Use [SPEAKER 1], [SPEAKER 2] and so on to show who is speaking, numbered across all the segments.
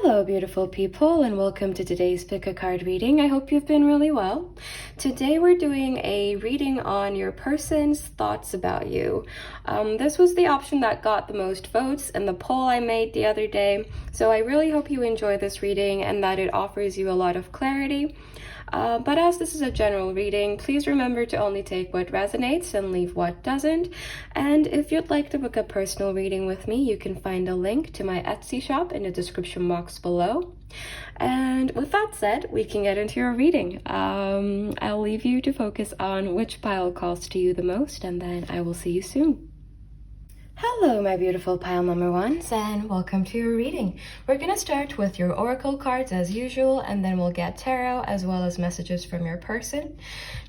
[SPEAKER 1] Hello, beautiful people, and welcome to today's Pick a Card reading. I hope you've been really well. Today we're doing a reading on your person's thoughts about you. This was the option that got the most votes in the poll I made the other day, so I really hope you enjoy this reading and that it offers you a lot of clarity. But as this is a general reading, please remember to only take what resonates and leave what doesn't. And if you'd like to book a personal reading with me, you can find a link to my Etsy shop in the description box below. And with that said, we can get into your reading. I'll leave you to focus on which pile calls to you the most, and then I will see you soon. Hello, my beautiful pile number ones, and welcome to your reading. We're going to start with your oracle cards as usual, and then we'll get tarot as well as messages from your person.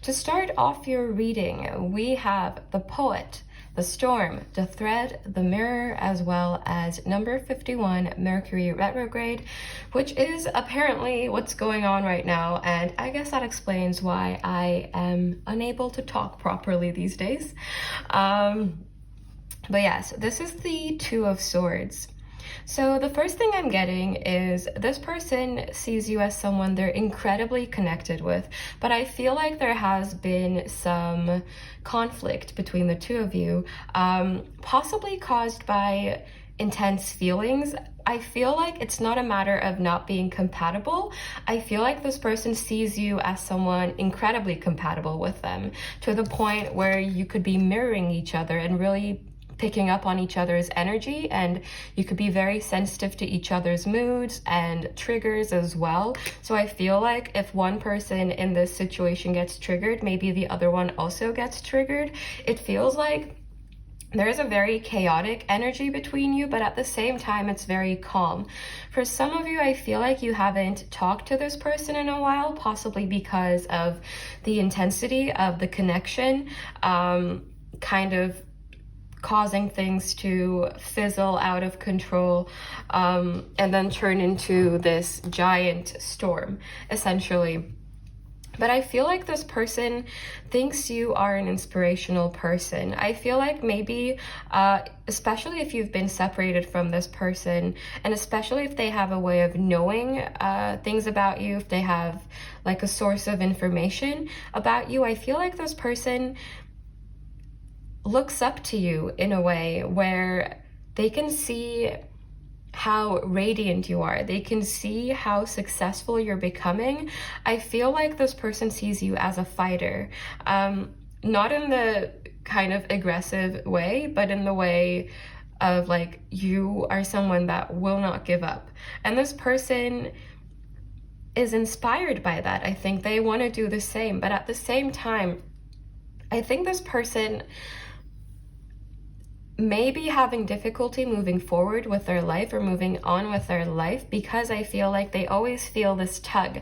[SPEAKER 1] To start off your reading, we have the Poet, the Storm, the Thread, the Mirror, as well as number 51, Mercury retrograde, which is apparently what's going on right now, and I guess that explains why I am unable to talk properly these days. But yes, this is the Two of Swords. So the first thing I'm getting is this person sees you as someone they're incredibly connected with, but I feel like there has been some conflict between the two of you, possibly caused by intense feelings. I feel like it's not a matter of not being compatible. I feel like this person sees you as someone incredibly compatible with them, to the point where you could be mirroring each other and really picking up on each other's energy, and you could be very sensitive to each other's moods and triggers as well. So I feel like if one person in this situation gets triggered, maybe the other one also gets triggered. It feels like there is a very chaotic energy between you, but at the same time, it's very calm. For some of you, I feel like you haven't talked to this person in a while, possibly because of the intensity of the connection, kind of causing things to fizzle out of control, and then turn into this giant storm, essentially. But I feel like this person thinks you are an inspirational person. I feel like maybe, especially if you've been separated from this person, and especially if they have a way of knowing things about you, if they have like a source of information about you, I feel like this person looks up to you in a way where they can see how radiant you are. They can see how successful you're becoming. I feel like this person sees you as a fighter, not in the kind of aggressive way, but in the way of like, you are someone that will not give up. And this person is inspired by that. I think they want to do the same, but at the same time, I think this person may be having difficulty moving forward with their life or moving on with their life, because I feel like they always feel this tug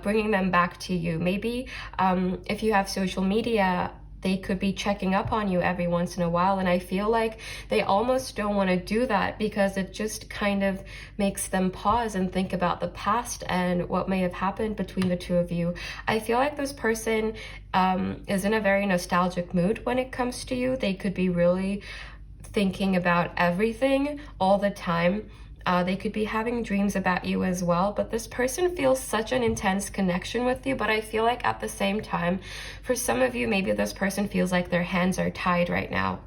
[SPEAKER 1] bringing them back to you. Maybe if you have social media, they could be checking up on you every once in a while, and I feel like they almost don't want to do that because it just kind of makes them pause and think about the past and what may have happened between the two of you. I feel like this person is in a very nostalgic mood when it comes to you. They could be really thinking about everything all the time. They could be having dreams about you as well, but this person feels such an intense connection with you. But I feel like at the same time, for some of you, maybe this person feels like their hands are tied right now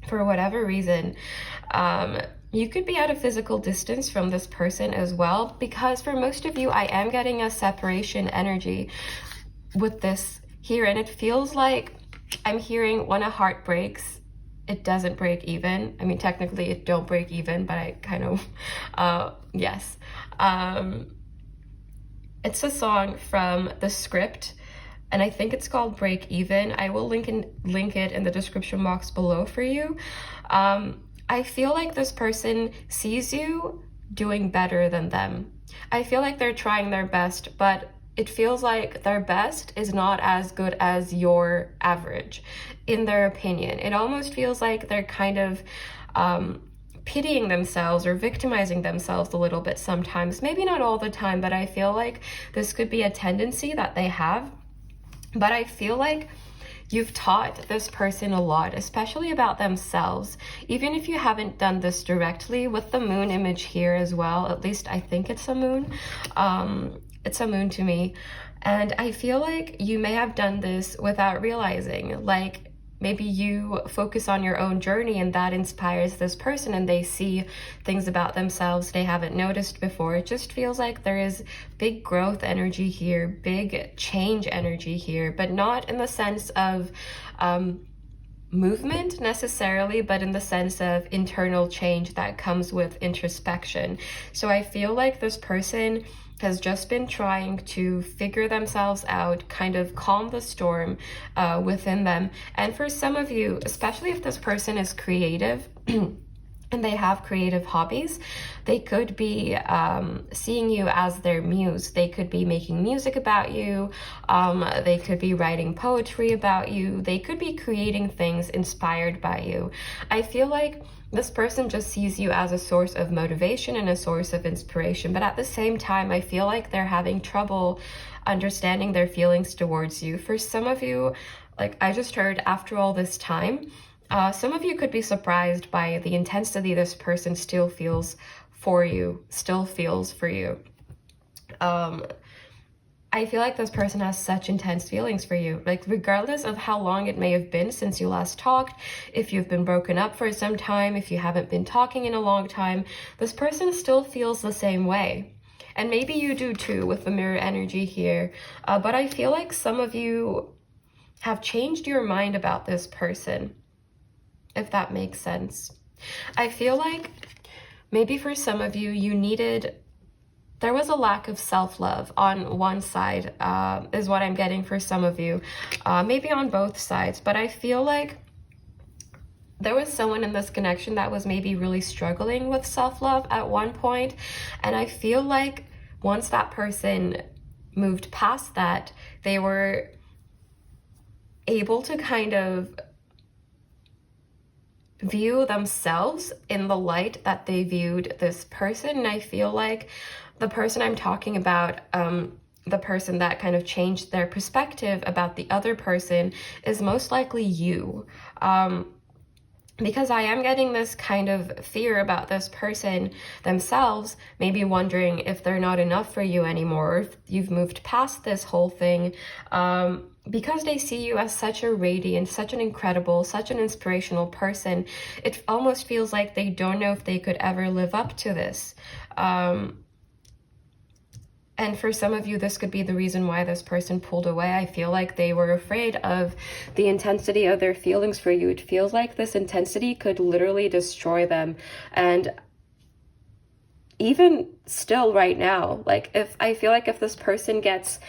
[SPEAKER 1] for whatever reason. You could be at a physical distance from this person as well, because for most of you, I am getting a separation energy with this here, and it feels like I'm hearing when a heart breaks, it doesn't break even. I mean, technically it don't break even, but I kind of, yes. It's a song from The Script, and I think it's called Break Even. I will link it in the description box below for you. I feel like this person sees you doing better than them. I feel like they're trying their best, but it feels like their best is not as good as your average, in their opinion. It almost feels like they're kind of pitying themselves or victimizing themselves a little bit sometimes. Maybe not all the time, but I feel like this could be a tendency that they have. But I feel like You've taught this person a lot, especially about themselves. Even if you haven't done this directly, with the moon image here as well, at least I think it's a moon. It's a moon to me. And I feel like you may have done this without realizing. Like, maybe you focus on your own journey and that inspires this person and they see things about themselves they haven't noticed before. It just feels like there is big growth energy here, big change energy here, but not in the sense of movement necessarily, but in the sense of internal change that comes with introspection. So I feel like this person has just been trying to figure themselves out, kind of calm the storm within them. And for some of you, especially if this person is creative, and they have creative hobbies, they could be seeing you as their muse. They could be making music about you. They could be writing poetry about you. They could be creating things inspired by you. I feel like this person just sees you as a source of motivation and a source of inspiration. But at the same time, I feel like they're having trouble understanding their feelings towards you. For some of you, like I just heard, after all this time, some of you could be surprised by the intensity this person still feels for you, still feels for you. I feel like this person has such intense feelings for you. Like, regardless of how long it may have been since you last talked, if you've been broken up for some time, if you haven't been talking in a long time, this person still feels the same way. And maybe you do too with the mirror energy here. But I feel like some of you have changed your mind about this person, if that makes sense. I feel like maybe for some of you, there was a lack of self-love on one side, is what I'm getting for some of you. Maybe on both sides, but I feel like there was someone in this connection that was maybe really struggling with self-love at one point. And I feel like once that person moved past that, they were able to kind of view themselves in the light that they viewed this person. And I feel like the person I'm talking about, the person that kind of changed their perspective about the other person, is most likely you. Because I am getting this kind of fear about this person themselves, maybe wondering if they're not enough for you anymore, or if you've moved past this whole thing, because they see you as such a radiant, such an incredible, such an inspirational person. It almost feels like they don't know if they could ever live up to this. And for some of you, this could be the reason why this person pulled away. I feel like they were afraid of the intensity of their feelings for you. It feels like this intensity could literally destroy them. And even still right now, like, if I feel like if this person gets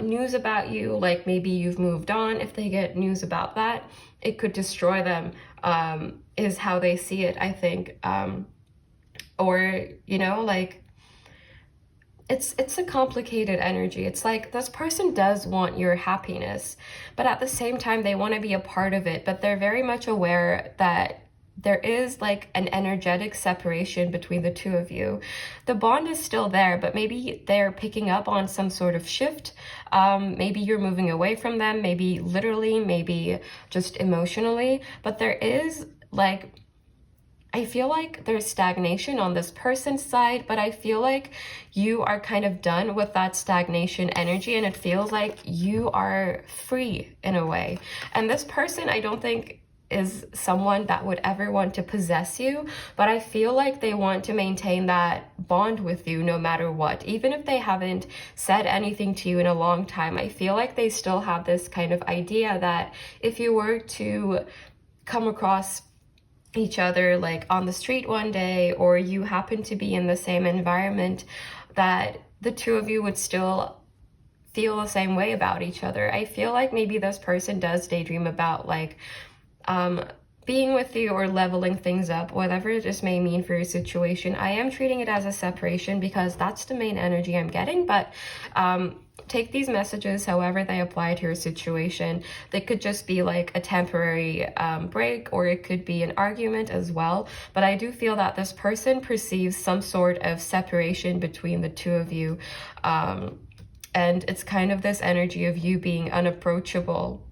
[SPEAKER 1] news about you, like maybe you've moved on, if they get news about that, it could destroy them, is how they see it, I think. Or, you know, like, it's a complicated energy. It's like this person does want your happiness, but at the same time, they want to be a part of it, but they're very much aware that there is like an energetic separation between the two of you. The bond is still there, but maybe they're picking up on some sort of shift. Maybe you're moving away from them, maybe literally, maybe just emotionally, but there is like, I feel like there's stagnation on this person's side, but I feel like you are kind of done with that stagnation energy, and it feels like you are free in a way. And this person, I don't think is someone that would ever want to possess you, but I feel like they want to maintain that bond with you no matter what. Even if they haven't said anything to you in a long time, I feel like they still have this kind of idea that if you were to come across each other like on the street one day, or you happen to be in the same environment, that the two of you would still feel the same way about each other. I feel like maybe this person does daydream about like being with you or leveling things up, whatever this may mean for your situation. I am treating it as a separation because that's the main energy I'm getting, but take these messages however they apply to your situation. They could just be like a temporary break, or it could be an argument as well. But I do feel that this person perceives some sort of separation between the two of you. And it's kind of this energy of you being unapproachable.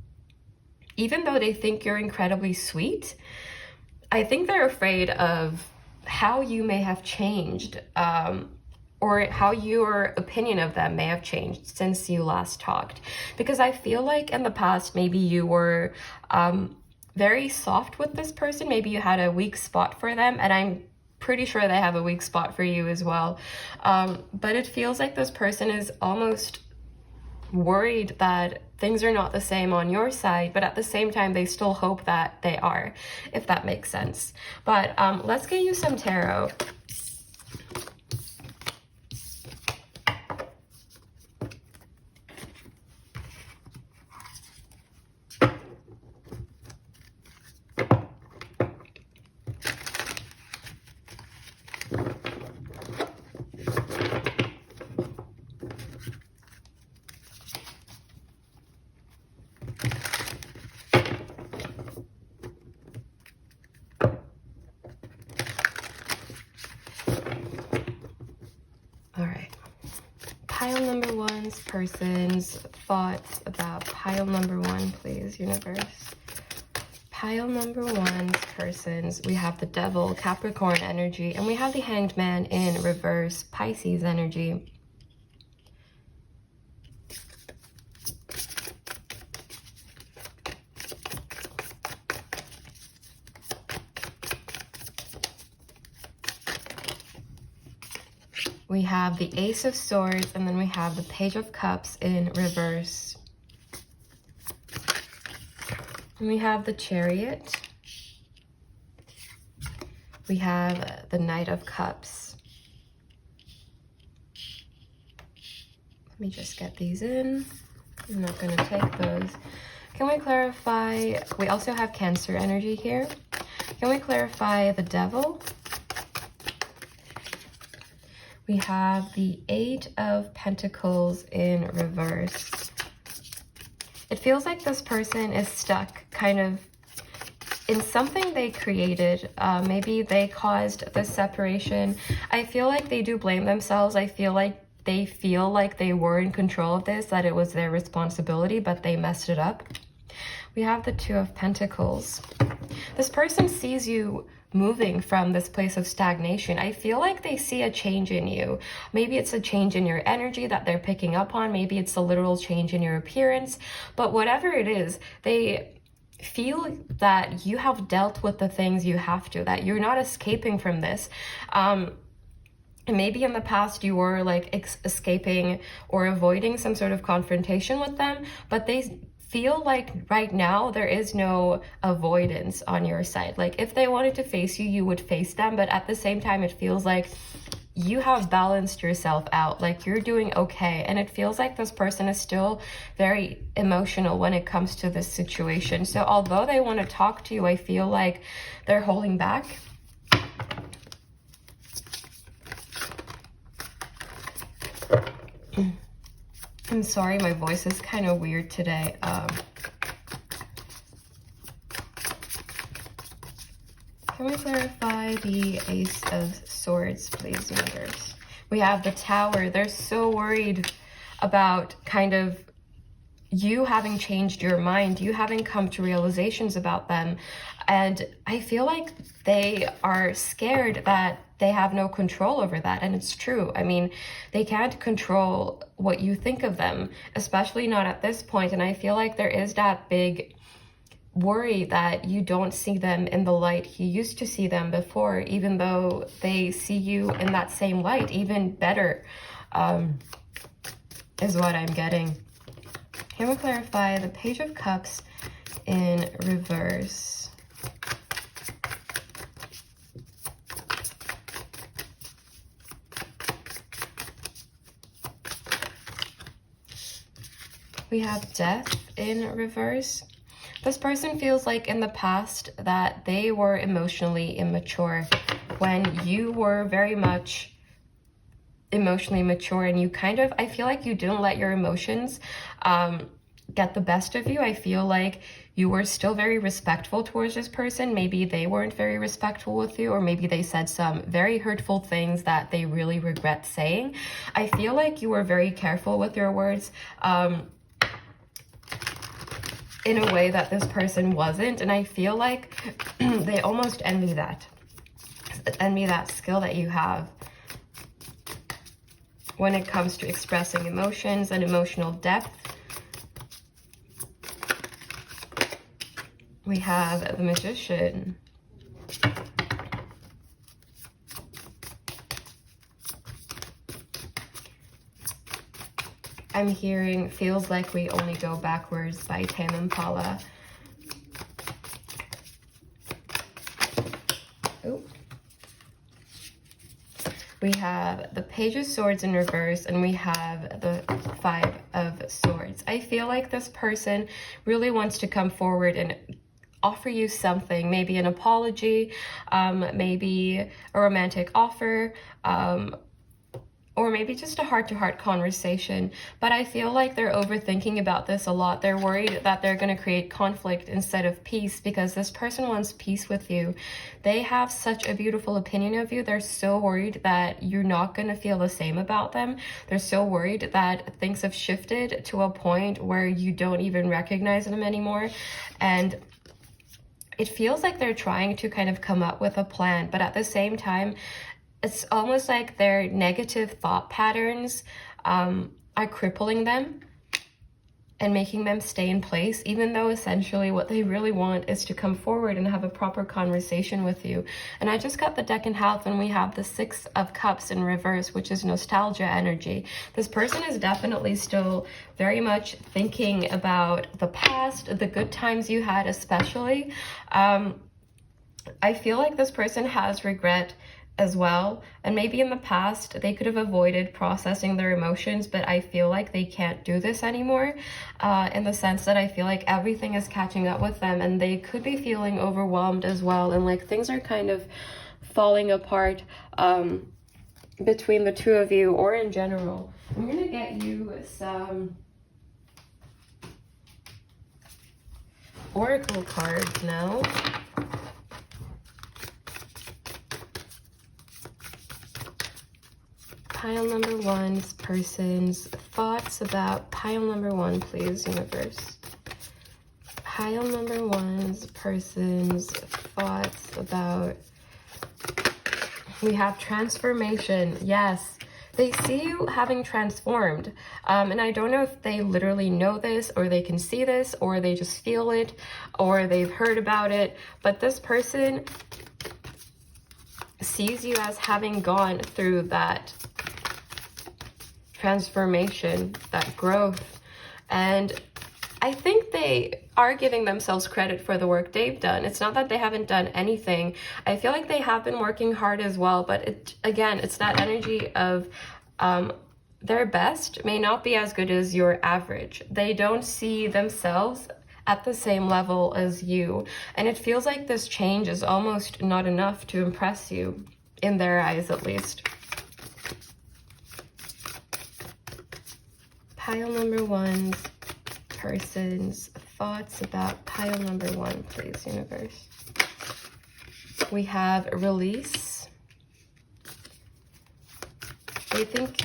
[SPEAKER 1] even though they think you're incredibly sweet, I think they're afraid of how you may have changed, or how your opinion of them may have changed since you last talked. Because I feel like in the past, maybe you were very soft with this person. Maybe you had a weak spot for them, and I'm pretty sure they have a weak spot for you as well. But it feels like this person is almost worried that things are not the same on your side, but at the same time they still hope that they are, if that makes sense. But let's get you some tarot. All right. Pile number one's person's thoughts about pile number one, please, universe. Pile number one's person's, we have the Devil, Capricorn energy, and we have the Hanged Man in reverse, Pisces energy. We have the Ace of Swords, and then we have the Page of Cups in reverse. And we have the Chariot. We have the Knight of Cups. Let me just get these in. I'm not going to take those. Can we clarify? We also have Cancer energy here. Can we clarify the Devil? We have the Eight of Pentacles in reverse. It feels like this person is stuck kind of in something they created. Maybe they caused this separation. I feel like they do blame themselves. I feel like they were in control of this, that it was their responsibility, but they messed it up. We have the Two of Pentacles. This person sees you moving from this place of stagnation. I feel like they see a change in you. Maybe it's a change in your energy that they're picking up on. Maybe it's a literal change in your appearance. But whatever it is, they feel that you have dealt with the things you have to, that you're not escaping from this. And maybe in the past you were like escaping or avoiding some sort of confrontation with them, but they feel like right now there is no avoidance on your side. Like if they wanted to face you, you would face them, but at the same time it feels like you have balanced yourself out, like you're doing okay. And it feels like this person is still very emotional when it comes to this situation. So although they want to talk to you, I feel like they're holding back. I'm sorry, my voice is kind of weird today. Can we clarify the Ace of Swords, please, universe? We have the Tower. They're so worried about kind of you having changed your mind, you having come to realizations about them. And I feel like they are scared that they have no control over that. And it's true. I mean, they can't control what you think of them, especially not at this point. And I feel like there is that big worry that you don't see them in the light you used to see them before, even though they see you in that same light, even better, is what I'm getting. Can we clarify the Page of Cups in reverse? We have Death in reverse. This person feels like in the past that they were emotionally immature when you were very much emotionally mature, and you kind of, I feel like you didn't let your emotions get the best of you. I feel like you were still very respectful towards this person. Maybe they weren't very respectful with you, or maybe they said some very hurtful things that they really regret saying. I feel like you were very careful with your words. in a way that this person wasn't. And I feel like they almost envy that skill that you have when it comes to expressing emotions and emotional depth. We have the Magician. I'm hearing Feels Like We Only Go Backwards by Tame Impala. Oh. We have the Page of Swords in reverse, and we have the Five of Swords. I feel like this person really wants to come forward and offer you something, maybe an apology, maybe a romantic offer, or maybe just a heart-to-heart conversation. But I feel like they're overthinking about this a lot. They're worried that they're going to create conflict instead of peace, because this person wants peace with you. They have such a beautiful opinion of you. They're so worried that you're not going to feel the same about them. They're so worried that things have shifted to a point where you don't even recognize them anymore. And it feels like they're trying to kind of come up with a plan, but at the same time, it's almost like their negative thought patterns are crippling them and making them stay in place, even though essentially what they really want is to come forward and have a proper conversation with you. And I just got the deck in half, and we have the Six of Cups in reverse, which is nostalgia energy. This person is definitely still very much thinking about the past, the good times you had especially. I feel like this person has regret as well, and maybe in the past they could have avoided processing their emotions, but I feel like they can't do this anymore, in the sense that I feel like everything is catching up with them, and they could be feeling overwhelmed as well, and like things are kind of falling apart between the two of you, or in general. I'm gonna get you some oracle cards now. Pile number one's person's thoughts about pile number one, please, universe. Pile number one's person's thoughts about, we have transformation. Yes, they see you having transformed. And I don't know if they literally know this, or they can see this, or they just feel it, or they've heard about it. But this person sees you as having gone through that transformation, that growth. And I think they are giving themselves credit for the work they've done. It's not that they haven't done anything. I feel like they have been working hard as well, but again, it's that energy of their best may not be as good as your average. They don't see themselves at the same level as you. And it feels like this change is almost not enough to impress you, in their eyes at least. Pile number one's person's thoughts about pile number one, please, universe. We have release. I think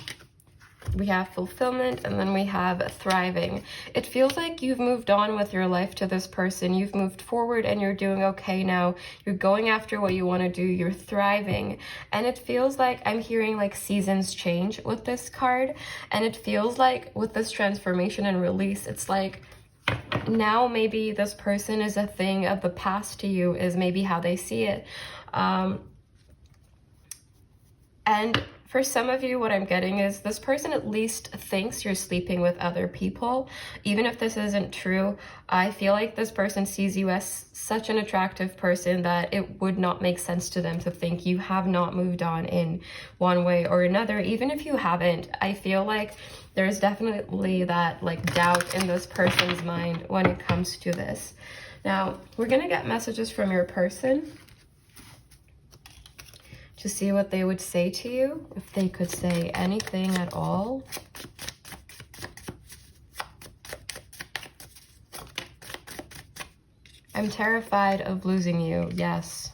[SPEAKER 1] we have fulfillment, and then we have thriving. It feels like you've moved on with your life to this person. You've moved forward and you're doing okay now. You're going after what you want to do. You're thriving. And it feels like I'm hearing like seasons change with this card. And it feels like with this transformation and release, it's like now maybe this person is a thing of the past to you, is maybe how they see it. And for some of you, what I'm getting is this person at least thinks you're sleeping with other people. Even if this isn't true, I feel like this person sees you as such an attractive person that it would not make sense to them to think you have not moved on in one way or another. Even if you haven't, I feel like there's definitely that like doubt in this person's mind when it comes to this. Now, we're gonna get messages from your person to see what they would say to you, if they could say anything at all. I'm terrified of losing you. Yes.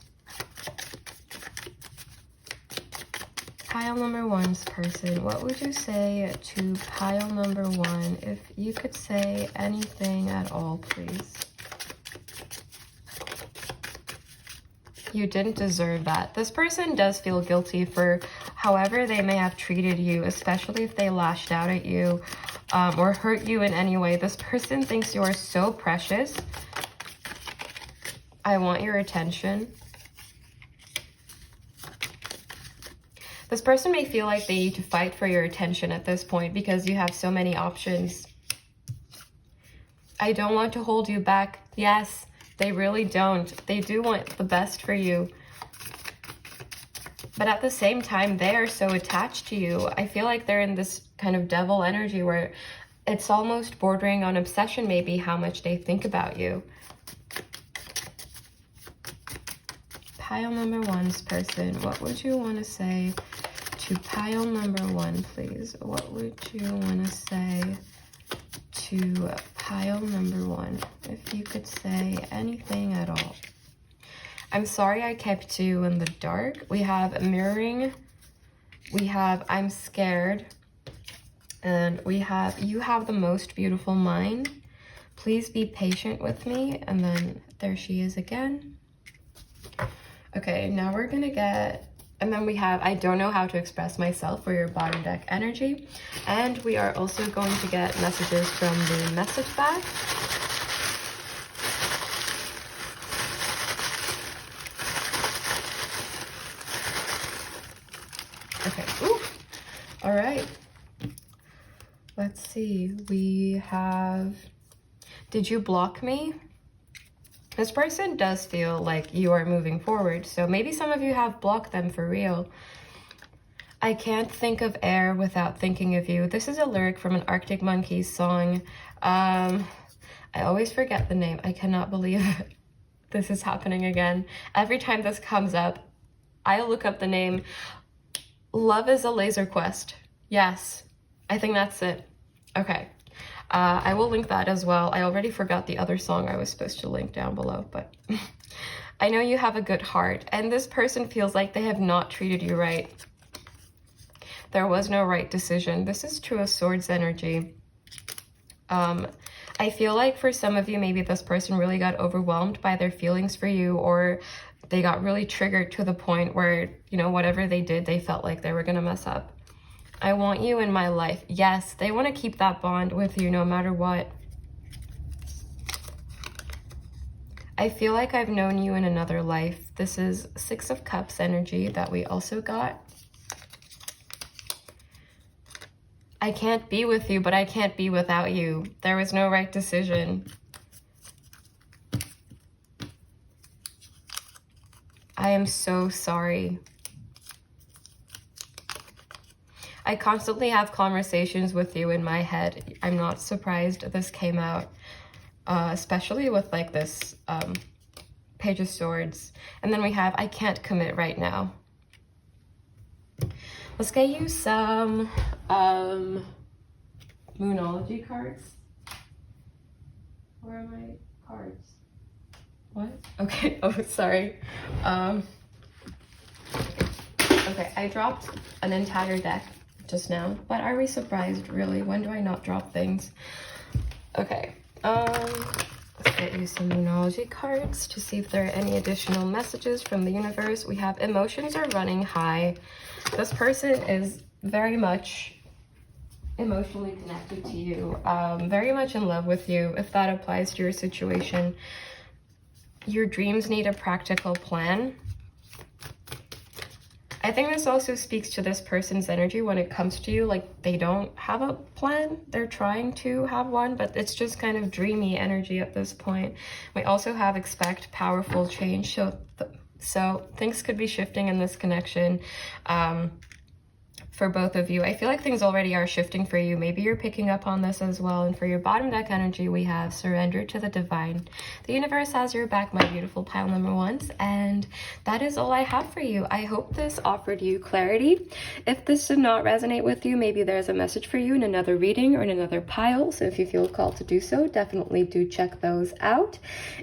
[SPEAKER 1] pile number one's person, what would you say to pile number one? If you could say anything at all, please. You didn't deserve that. This person does feel guilty for however they may have treated you, especially if they lashed out at you or hurt you in any way. This person thinks you are so precious. I want your attention. This person may feel like they need to fight for your attention at this point because you have so many options. I don't want to hold you back. Yes, they really don't. They do want the best for you. But at the same time, they are so attached to you. I feel like they're in this kind of devil energy where it's almost bordering on obsession, maybe, how much they think about you. Pile number one's person, what would you want to say to pile number one, please? What would you want to say to pile number one? If you could say anything at all. I'm sorry I kept you in the dark. We have mirroring. We have I'm scared. And we have you have the most beautiful mind. Please be patient with me. And then there she is again. Okay, now we're gonna get, and then we have I don't know how to express myself for your bottom deck energy. And we are also going to get messages from the message bag. Okay, ooh, all right. Let's see, we have, did you block me? This person does feel like you are moving forward, so maybe some of you have blocked them for real. I can't think of air without thinking of you. This is a lyric from an Arctic Monkeys song. I always forget the name. I cannot believe this is happening again. Every time this comes up, I look up the name. Love is a Laser Quest. Yes, I think that's it. Okay. I will link that as well. I already forgot the other song I was supposed to link down below, but I know you have a good heart, and this person feels like they have not treated you right. There was no right decision. This is Two of Swords energy. I feel like for some of you, maybe this person really got overwhelmed by their feelings for you, or they got really triggered to the point where, you know, whatever they did, they felt like they were gonna mess up. I want you in my life. Yes, they want to keep that bond with you no matter what. I feel like I've known you in another life. This is Six of Cups energy that we also got. I can't be with you, but I can't be without you. There was no right decision. I am so sorry. I constantly have conversations with you in my head. I'm not surprised this came out, especially with like this Page of Swords. And then we have I can't commit right now. Let's get you some Moonology cards. Where are my cards? What? Okay, oh, sorry. Okay, I dropped an entire deck just now, but are we surprised, really? When do I not drop things? Okay, let's get you some Moonology cards to see if there are any additional messages from the universe. We have emotions are running high. This person is very much emotionally connected to you, very much in love with you, if that applies to your situation. Your dreams need a practical plan. I think this also speaks to this person's energy when it comes to you. Like, they don't have a plan. They're trying to have one, but it's just kind of dreamy energy at this point. We also have expect powerful change. So things could be shifting in this connection. for both of you. I feel like things already are shifting for you. Maybe you're picking up on this as well. And for your bottom deck energy, we have surrender to the divine. The universe has your back, my beautiful pile number ones. And that is all I have for you. I hope this offered you clarity. If this did not resonate with you, maybe there's a message for you in another reading or in another pile. So if you feel called to do so, definitely do check those out.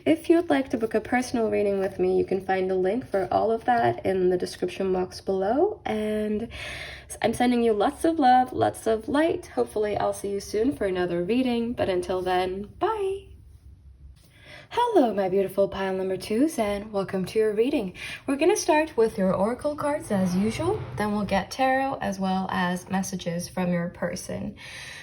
[SPEAKER 1] If you'd like to book a personal reading with me, you can find the link for all of that in the description box below. And I'm sending you lots of love, lots of light. Hopefully I'll see you soon for another reading, but until then, bye! Hello, my beautiful pile number twos, and welcome to your reading. We're going to start with your oracle cards as usual, then we'll get tarot as well as messages from your person.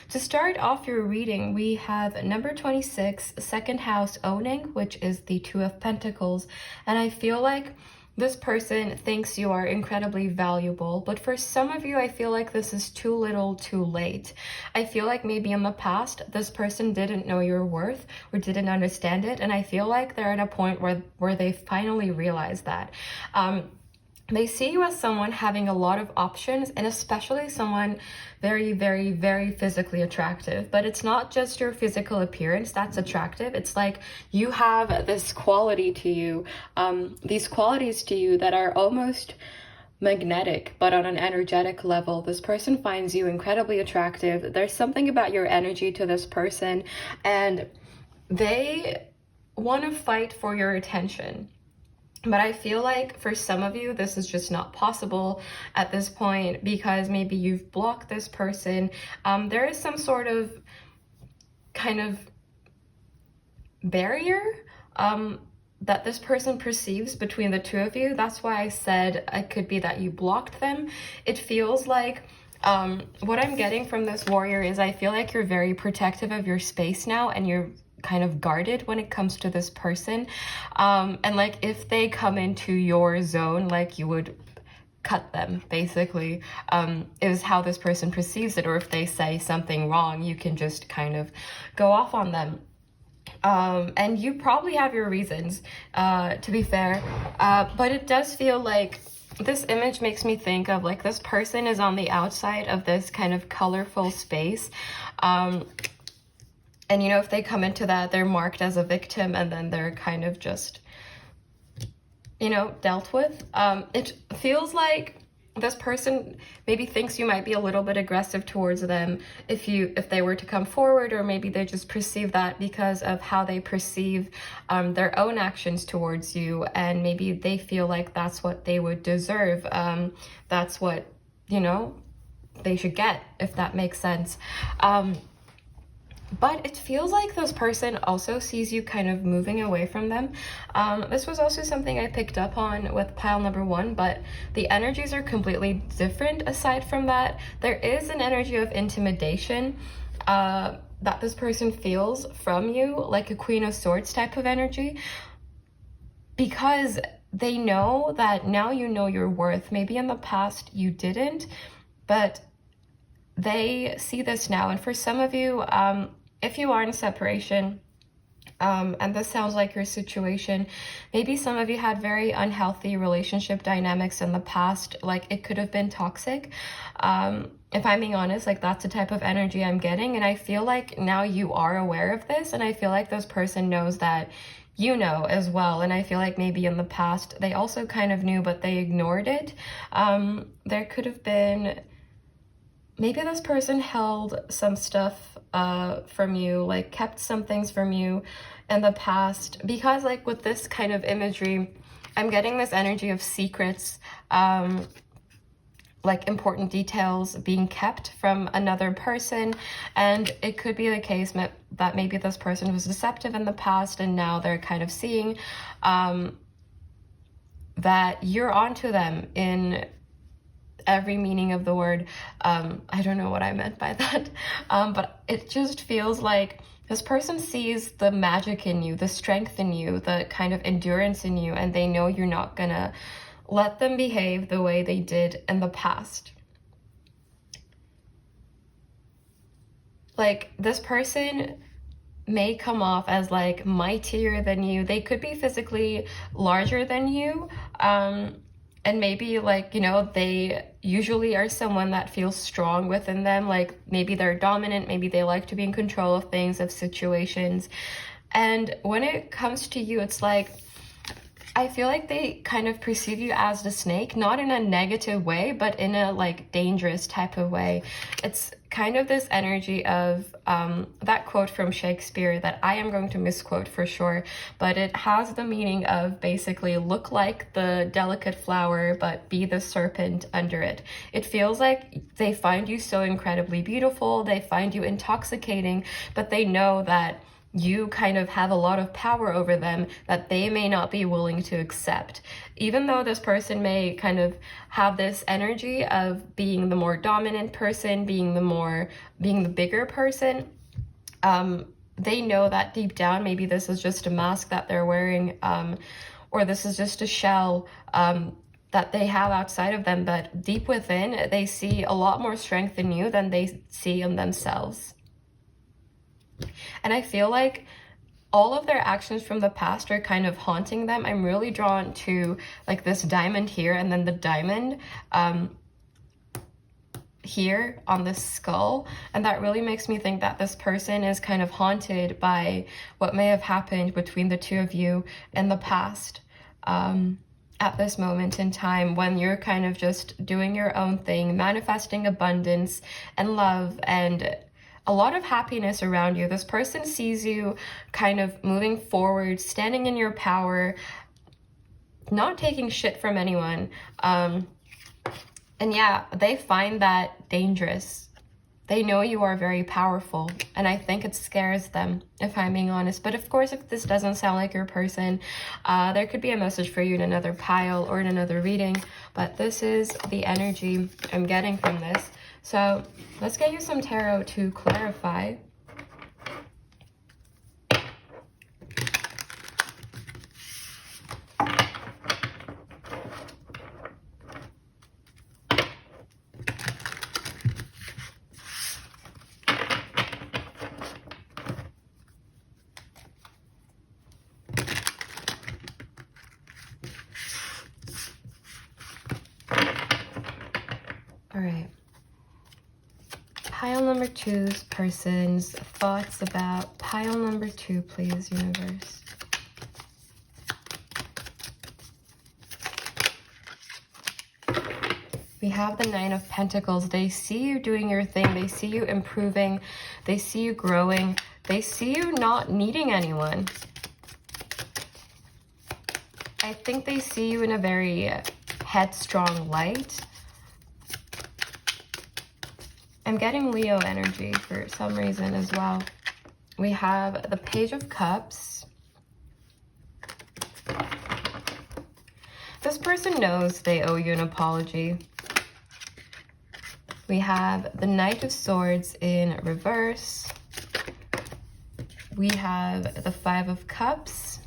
[SPEAKER 1] To start off your reading, we have number 26, second house owning, which is the Two of Pentacles, and I feel like this person thinks you are incredibly valuable, but for some of you, I feel like this is too little too late. I feel like maybe in the past, this person didn't know your worth or didn't understand it, and I feel like they're at a point where they finally realized that. They see you as someone having a lot of options, and especially someone very, very, very physically attractive. But it's not just your physical appearance that's attractive. It's like you have this quality to you, these qualities to you that are almost magnetic, but on an energetic level. This person finds you incredibly attractive. There's something about your energy to this person, and they want to fight for your attention. But I feel like for some of you, this is just not possible at this point because maybe you've blocked this person. There is some sort of kind of barrier that this person perceives between the two of you. That's why I said it could be that you blocked them. It feels like what I'm getting from this warrior is I feel like you're very protective of your space now, and you're kind of guarded when it comes to this person, and like if they come into your zone, like you would cut them basically, is how this person perceives it. Or if they say something wrong, you can just kind of go off on them, and you probably have your reasons, to be fair, but it does feel like this image makes me think of like this person is on the outside of this kind of colorful space, and, you know, if they come into that, they're marked as a victim, and then they're kind of just, you know, dealt with. It feels like this person maybe thinks you might be a little bit aggressive towards them if they were to come forward, or maybe they just perceive that because of how they perceive their own actions towards you, and maybe they feel like that's what they would deserve. That's what, you know, they should get, if that makes sense. But it feels like this person also sees you kind of moving away from them. This was also something I picked up on with pile number one, but the energies are completely different aside from that. There is an energy of intimidation that this person feels from you, like a Queen of Swords type of energy, because they know that now you know your worth. Maybe in the past you didn't, but they see this now. And for some of you, if you are in separation, and this sounds like your situation, maybe some of you had very unhealthy relationship dynamics in the past, like it could have been toxic. If I'm being honest, like that's the type of energy I'm getting, and I feel like now you are aware of this, and I feel like this person knows that you know as well, and I feel like maybe in the past they also kind of knew, but they ignored it. There could have been, maybe this person held some stuff from you, like kept some things from you in the past, because like with this kind of imagery, I'm getting this energy of secrets, like important details being kept from another person. And it could be the case that maybe this person was deceptive in the past, and now they're kind of seeing that you're onto them in every meaning of the word. I don't know what I meant by that, but it just feels like this person sees the magic in you, the strength in you, the kind of endurance in you, and they know you're not gonna let them behave the way they did in the past. Like this person may come off as like mightier than you. They could be physically larger than you, and maybe like, you know, they usually are someone that feels strong within them. Like maybe they're dominant, maybe they like to be in control of things, of situations. And when it comes to you, it's like, I feel like they kind of perceive you as the snake, not in a negative way, but in a like dangerous type of way. It's kind of this energy of that quote from Shakespeare that I am going to misquote for sure, but it has the meaning of basically look like the delicate flower, but be the serpent under it. It feels like they find you so incredibly beautiful, they find you intoxicating, but they know that you kind of have a lot of power over them that they may not be willing to accept. Even though this person may kind of have this energy of being the more dominant person, being the bigger person, they know that deep down, maybe this is just a mask that they're wearing, or this is just a shell that they have outside of them, but deep within, they see a lot more strength in you than they see in themselves. And I feel like all of their actions from the past are kind of haunting them. I'm really drawn to like this diamond here, and then the diamond here on the skull. And that really makes me think that this person is kind of haunted by what may have happened between the two of you in the past. At this moment in time, when you're kind of just doing your own thing, manifesting abundance and love and a lot of happiness around you. This person sees you kind of moving forward, standing in your power, not taking shit from anyone. And yeah, they find that dangerous. They know you are very powerful, and I think it scares them, if I'm being honest. But of course, if this doesn't sound like your person, there could be a message for you in another pile or in another reading. But this is the energy I'm getting from this. So let's get you some tarot to clarify. All right. Pile number two's person's thoughts about pile number two, please, universe. We have the Nine of Pentacles. They see you doing your thing. They see you improving. They see you growing. They see you not needing anyone. I think they see you in a very headstrong light. I'm getting Leo energy for some reason as well. We have the Page of Cups. This person knows they owe you an apology. We have the Knight of Swords in reverse. We have the Five of Cups.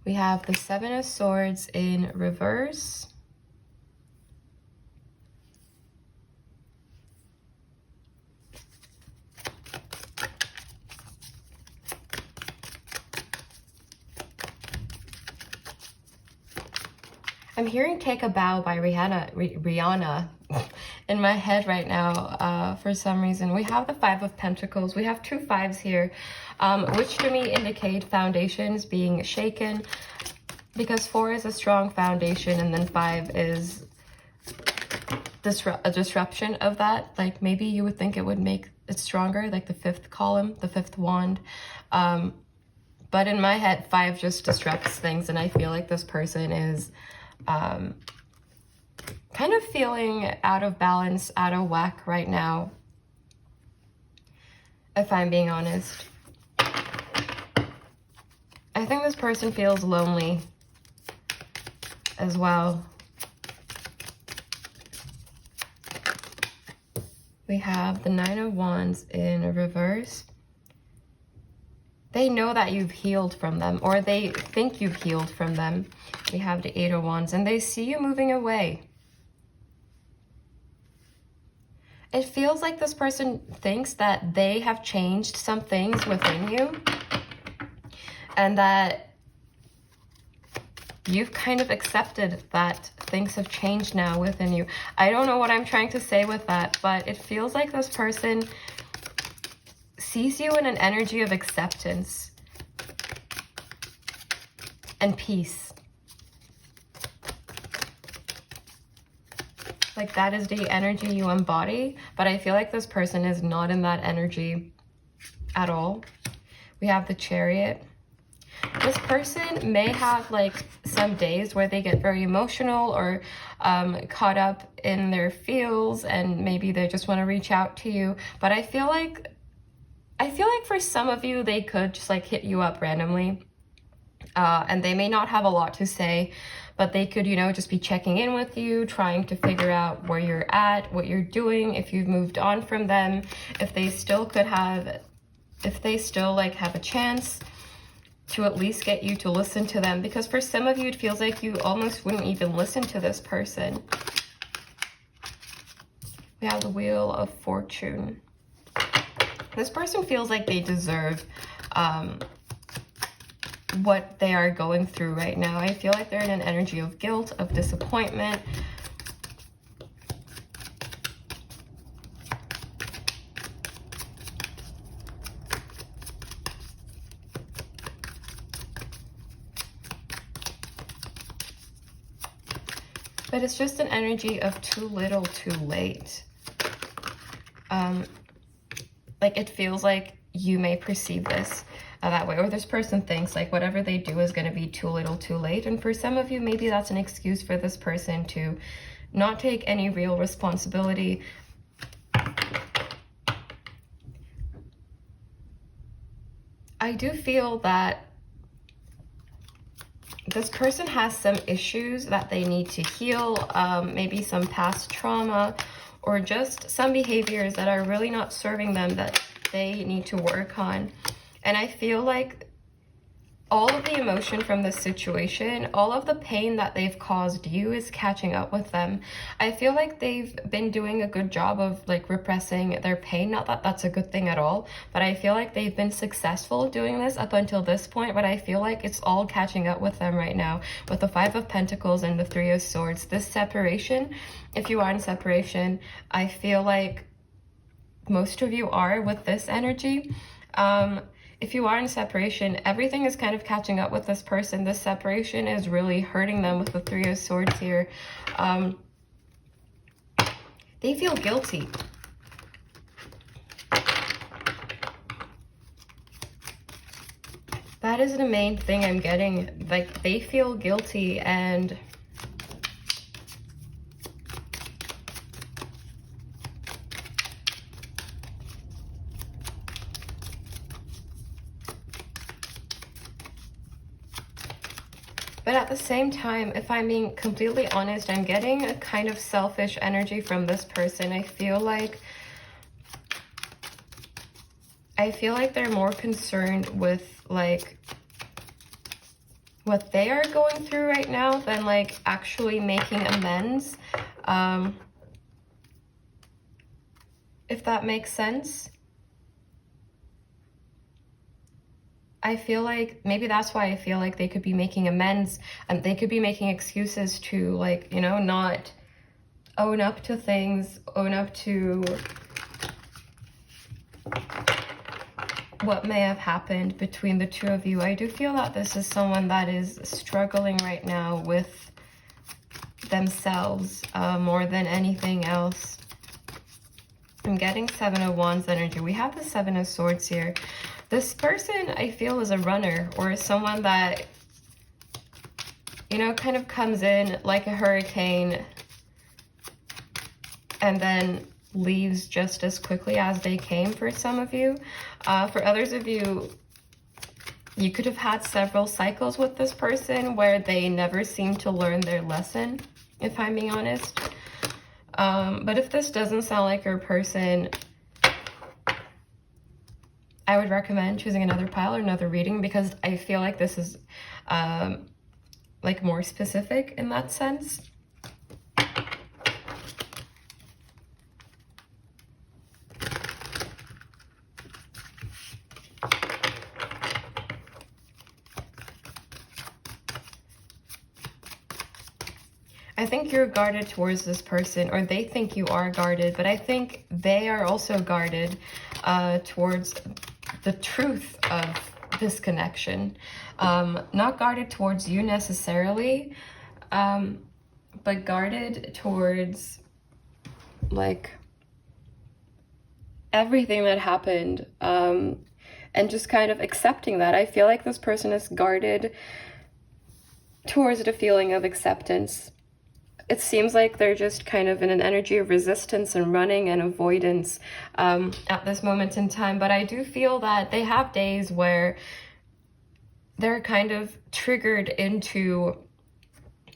[SPEAKER 1] We have the Seven of Swords in reverse. I'm hearing Take a Bow by Rihanna in my head right now for some reason. We have the Five of Pentacles. We have two fives here, which to me indicate foundations being shaken, because 4 is a strong foundation and then 5 is a disruption of that. Like maybe you would think it would make it stronger, like the 5th column, the 5th wand. But in my head, 5 just disrupts things, and I feel like this person is kind of feeling out of balance, out of whack right now, if I'm being honest. I think this person feels lonely as well. We have the Nine of Wands in reverse. They know that you've healed from them, or they think you've healed from them. We have the Eight of Wands, and they see you moving away. It feels like this person thinks that they have changed some things within you and that you've kind of accepted that things have changed now within you. I don't know what I'm trying to say with that, but it feels like this person sees you in an energy of acceptance and peace. Like that is the energy you embody, but I feel like this person is not in that energy at all. We have the Chariot. This person may have like some days where they get very emotional or caught up in their feels, and maybe they just want to reach out to you. But I feel like for some of you, they could just like hit you up randomly. And they may not have a lot to say, but they could, you know, just be checking in with you, trying to figure out where you're at, what you're doing, if you've moved on from them, if they still like have a chance to at least get you to listen to them. Because for some of you, it feels like you almost wouldn't even listen to this person. We have the Wheel of Fortune. This person feels like they deserve what they are going through right now. I feel like they're in an energy of guilt, of disappointment. But it's just an energy of too little, too late. Like it feels like you may perceive this that way, or this person thinks like whatever they do is going to be too little, too late. And for some of you, maybe that's an excuse for this person to not take any real responsibility. I do feel that this person has some issues that they need to heal, maybe some past trauma, or just some behaviors that are really not serving them that they need to work on. And I feel like all of the emotion from this situation, all of the pain that they've caused you is catching up with them. I feel like they've been doing a good job of like repressing their pain. Not that that's a good thing at all, but I feel like they've been successful doing this up until this point, but I feel like it's all catching up with them right now with the Five of Pentacles and the Three of Swords. This separation, if you are in separation, I feel like most of you are with this energy. If you are in separation, everything is kind of catching up with this person. This separation is really hurting them with the Three of Swords here. They feel guilty. That is the main thing I'm getting. Like, they feel guilty, and but at the same time, if I'm being completely honest, I'm getting a kind of selfish energy from this person. I feel like they're more concerned with like what they are going through right now than like actually making amends. If that makes sense. I feel like maybe that's why I feel like they could be making amends, and they could be making excuses to, like, you know, not own up to things, own up to what may have happened between the two of you. I do feel that this is someone that is struggling right now with themselves more than anything else. I'm getting Seven of Wands energy. We have the Seven of Swords here. This person, I feel, is a runner, or someone that, you know, kind of comes in like a hurricane and then leaves just as quickly as they came for some of you. For others of you, you could have had several cycles with this person where they never seem to learn their lesson, if I'm being honest. But if this doesn't sound like your person, I would recommend choosing another pile or another reading, because I feel like this is like more specific in that sense. I think you're guarded towards this person, or they think you are guarded, but I think they are also guarded towards the truth of this connection. Not guarded towards you necessarily, but guarded towards like everything that happened, and just kind of accepting that. I feel like this person is guarded towards the feeling of acceptance. It seems like they're just kind of in an energy of resistance and running and avoidance at this moment in time. But I do feel that they have days where they're kind of triggered into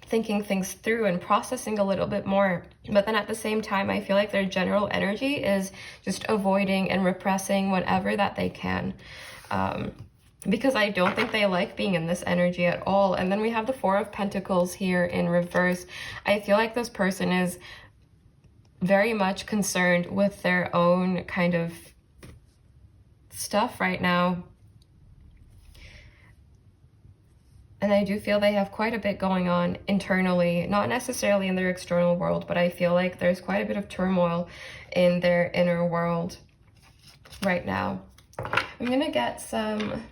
[SPEAKER 1] thinking things through and processing a little bit more. But then at the same time, I feel like their general energy is just avoiding and repressing whatever that they can. Because I don't think they like being in this energy at all. And then we have the Four of Pentacles here in reverse. I feel like this person is very much concerned with their own kind of stuff right now. And I do feel they have quite a bit going on internally, not necessarily in their external world, but I feel like there's quite a bit of turmoil in their inner world right now. I'm gonna get some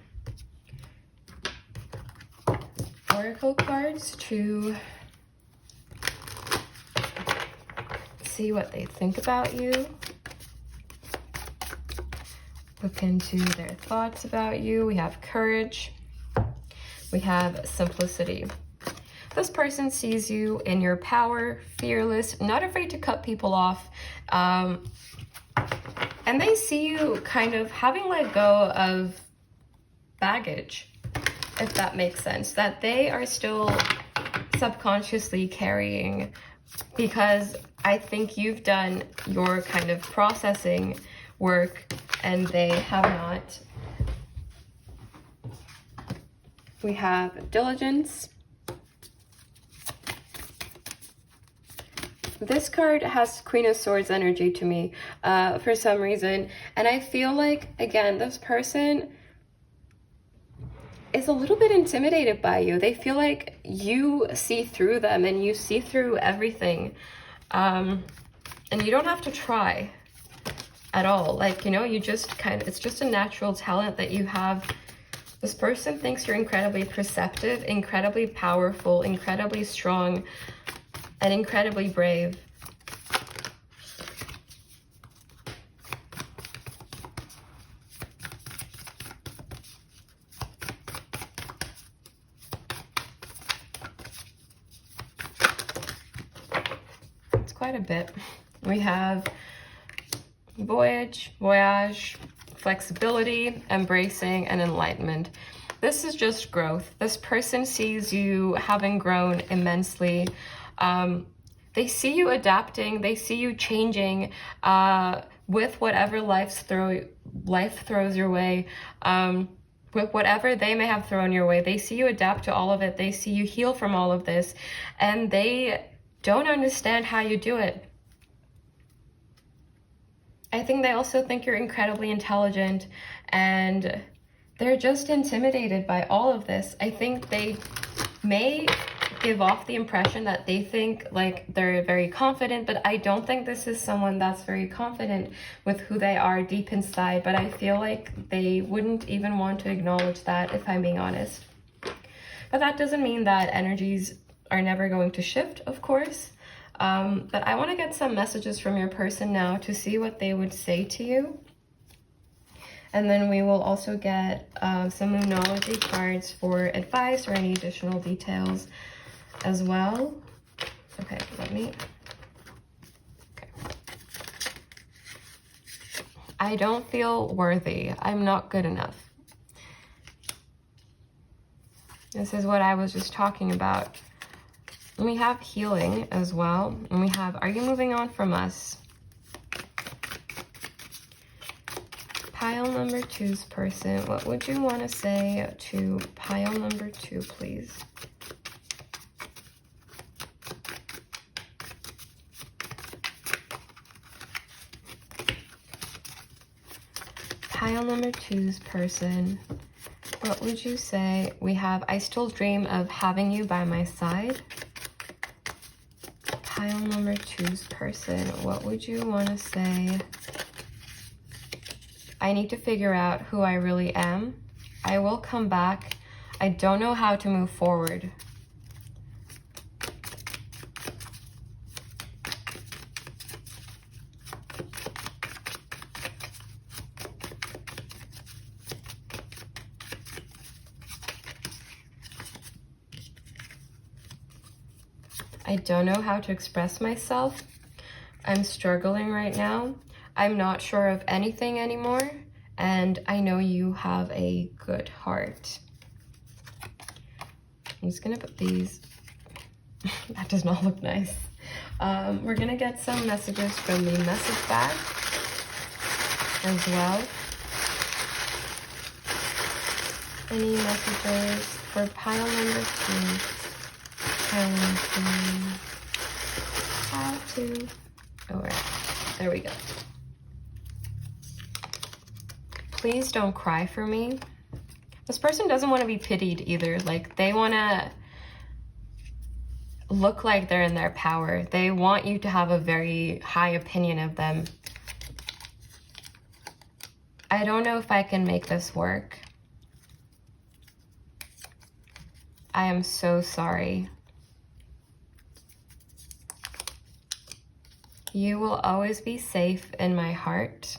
[SPEAKER 1] oracle cards to see what they think about you. Look into their thoughts about you. We have courage. We have simplicity. This person sees you in your power, fearless, not afraid to cut people off. And they see you kind of having let go of baggage, if that makes sense, that they are still subconsciously carrying, because I think you've done your kind of processing work and they have not. We have diligence. This card has Queen of Swords energy to me for some reason. And I feel like, again, this person is a little bit intimidated by you. They feel like you see through them and you see through everything. And you don't have to try at all. Like, you know, you just kind of, it's just a natural talent that you have. This person thinks you're incredibly perceptive, incredibly powerful, incredibly strong, and incredibly brave. It's quite a bit. We have voyage, flexibility, embracing, and enlightenment. This is just growth. This person sees you having grown immensely. They see you adapting. They see you changing with whatever life throws your way. With whatever they may have thrown your way. They see you adapt to all of it. They see you heal from all of this. And they don't understand how you do it. I think they also think you're incredibly intelligent, and they're just intimidated by all of this. I think they may give off the impression that they think like they're very confident, but I don't think this is someone that's very confident with who they are deep inside. But I feel like they wouldn't even want to acknowledge that, if I'm being honest. But that doesn't mean that energies are never going to shift, of course. But I want to get some messages from your person now to see what they would say to you. And then we will also get some Moonology cards for advice or any additional details as well. Okay, okay. I don't feel worthy. I'm not good enough. This is what I was just talking about. And we have healing as well. And we have, are you moving on from us? Pile number 2's person. What would you want to say to pile number 2, please? Pile number 2's person. What would you say? We have, I still dream of having you by my side. Pile number 2's person, what would you want to say? I need to figure out who I really am. I will come back. I don't know how to move forward. I don't know how to express myself. I'm struggling right now. I'm not sure of anything anymore, and I know you have a good heart. I'm just gonna put these. That does not look nice. We're gonna get some messages from the message bag as well. Any messages for pile number 2? How to. All right, there we go. Please don't cry for me. This person doesn't want to be pitied either. Like, they want to look like they're in their power. They want you to have a very high opinion of them. I don't know if I can make this work. I am so sorry. You will always be safe in my heart.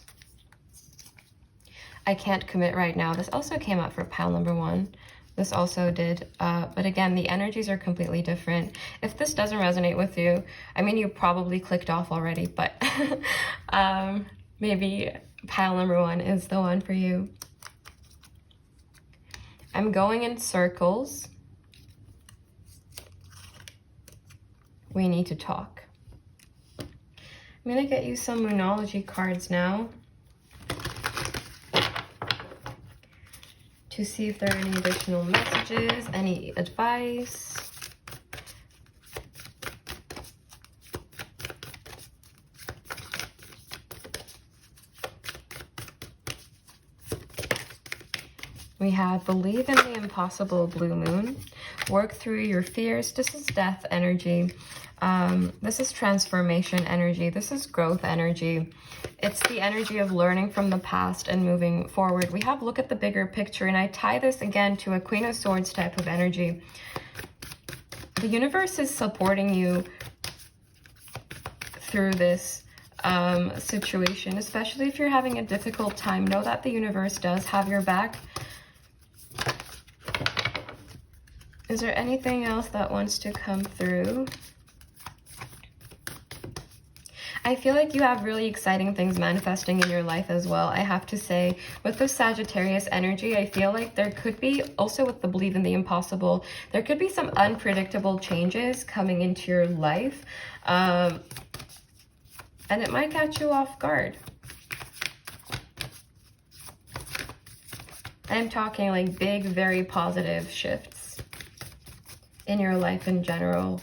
[SPEAKER 1] I can't commit right now. This also came out for pile number 1. This also did, but again, the energies are completely different. If this doesn't resonate with you, I mean, you probably clicked off already, but maybe pile number 1 is the one for you. I'm going in circles. We need to talk. I'm gonna get you some Moonology cards now to see if there are any additional messages, any advice. We have believe in the impossible, blue moon. Work through your fears. This is death energy. This is transformation energy. This is growth energy. It's the energy of learning from the past and moving forward. We have look at the bigger picture, and I tie this again to a Queen of Swords type of energy. The universe is supporting you through this situation, especially if you're having a difficult time. Know that the universe does have your back. Is there anything else that wants to come through? I feel like you have really exciting things manifesting in your life as well. I have to say, with the Sagittarius energy, I feel like there could be, also with the believe in the impossible, there could be some unpredictable changes coming into your life. And it might catch you off guard. I'm talking like big, very positive shifts in your life in general.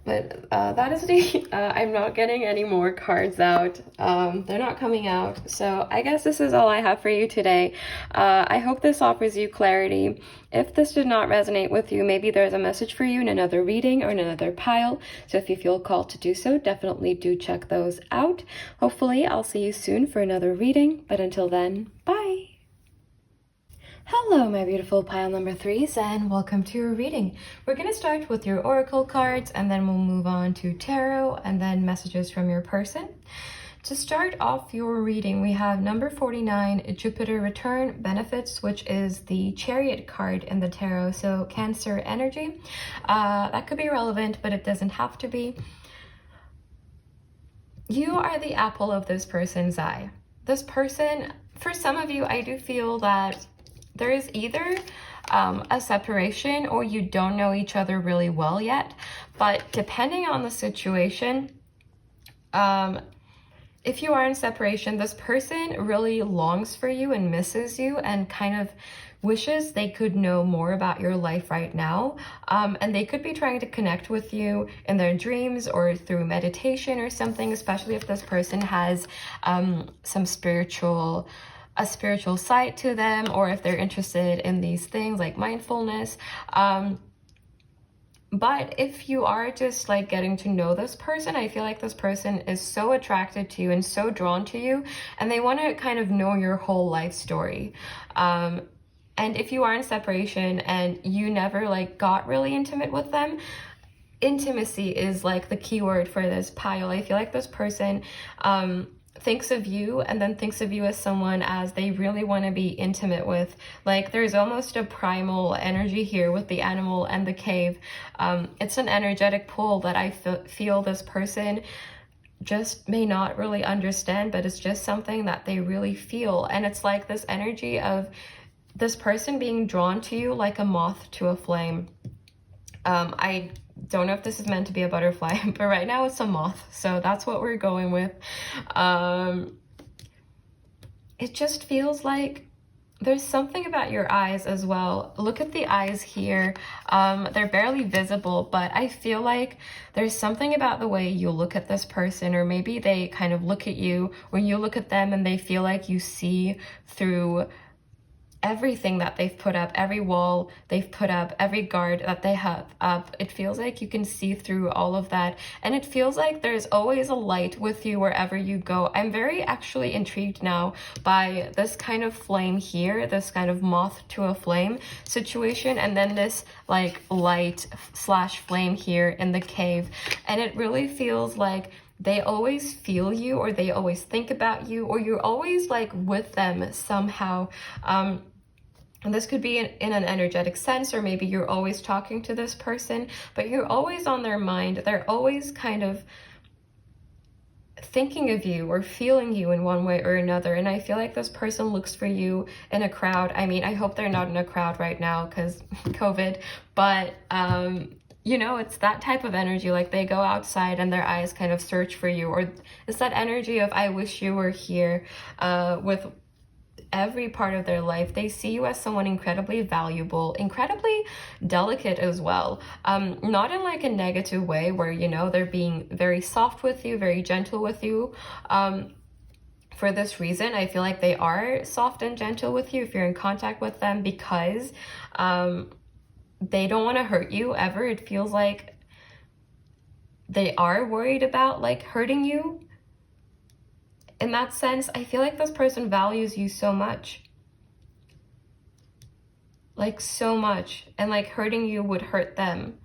[SPEAKER 1] But that is the, I'm not getting any more cards out. They're not coming out. So I guess this is all I have for you today. I hope this offers you clarity. If this did not resonate with you, maybe there's a message for you in another reading or in another pile. So if you feel called to do so, definitely do check those out. Hopefully I'll see you soon for another reading. But until then, bye. Hello, my beautiful pile number 3s, and welcome to your reading. We're going to start with your oracle cards, and then we'll move on to tarot, and then messages from your person. To start off your reading, we have number 49, Jupiter Return Benefits, which is the Chariot card in the tarot, so Cancer energy. That could be relevant, but it doesn't have to be. You are the apple of this person's eye. This person, for some of you, I do feel that there is either a separation or you don't know each other really well yet. But depending on the situation, if you are in separation, this person really longs for you and misses you and kind of wishes they could know more about your life right now. And they could be trying to connect with you in their dreams or through meditation or something, especially if this person has some a spiritual side to them, or if they're interested in these things like mindfulness. But if you are just like getting to know this person, I feel like this person is so attracted to you and so drawn to you, and they want to kind of know your whole life story. And if you are in separation and you never like got really intimate with them, intimacy is like the key word for this pile. I feel like this person thinks of you and then thinks of you as someone as they really want to be intimate with. Like there's almost a primal energy here with the animal and the cave. It's an energetic pull that I feel this person just may not really understand, but it's just something that they really feel. And it's like this energy of this person being drawn to you like a moth to a flame. I don't know if this is meant to be a butterfly, but right now it's a moth, so that's what we're going with. It just feels like there's something about your eyes as well. Look at the eyes here. They're barely visible, but I feel like there's something about the way you look at this person, or maybe they kind of look at you when you look at them and they feel like you see through everything that they've put up, every wall they've put up, every guard that they have up. It feels like you can see through all of that, and it feels like there's always a light with you wherever you go. I'm very actually intrigued now by this kind of flame here, this kind of moth to a flame situation, and then this like light slash flame here in the cave. And it really feels like they always feel you, or they always think about you, or you're always like with them somehow. And this could be in an energetic sense, or maybe you're always talking to this person, but you're always on their mind. They're always kind of thinking of you or feeling you in one way or another. And I feel like this person looks for you in a crowd. I mean, I hope they're not in a crowd right now because COVID, but you know, it's that type of energy. Like they go outside and their eyes kind of search for you, or it's that energy of I wish you were here. With every part of their life, they see you as someone incredibly valuable, incredibly delicate as well. Not in like a negative way where, you know, they're being very soft with you, very gentle with you. For this reason, I feel like they are soft and gentle with you if you're in contact with them, because they don't want to hurt you ever. It feels like they are worried about like hurting you. In that sense, I feel like this person values you so much. Like so much. And like hurting you would hurt them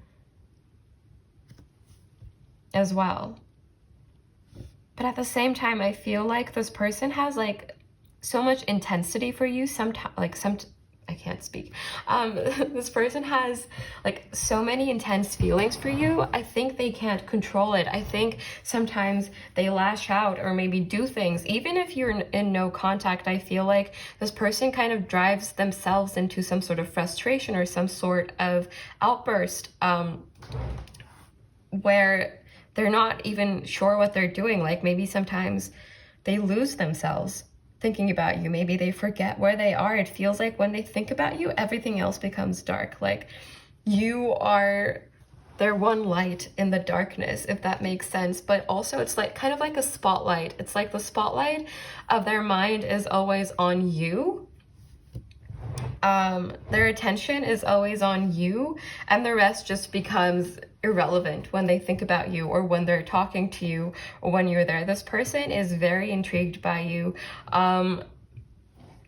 [SPEAKER 1] as well. But at the same time, I feel like this person has like so much intensity for you. I can't speak. This person has like so many intense feelings for you. I think they can't control it. I think sometimes they lash out or maybe do things. Even if you're in no contact, I feel like this person kind of drives themselves into some sort of frustration or some sort of outburst where they're not even sure what they're doing. Like maybe sometimes they lose themselves thinking about you. Maybe they forget where they are. It feels like when they think about you, everything else becomes dark. Like you are their one light in the darkness, if that makes sense. But also it's like kind of like a spotlight. It's like the spotlight of their mind is always on you. Their attention is always on you, and the rest just becomes irrelevant when they think about you or when they're talking to you or when you're there. This person is very intrigued by you.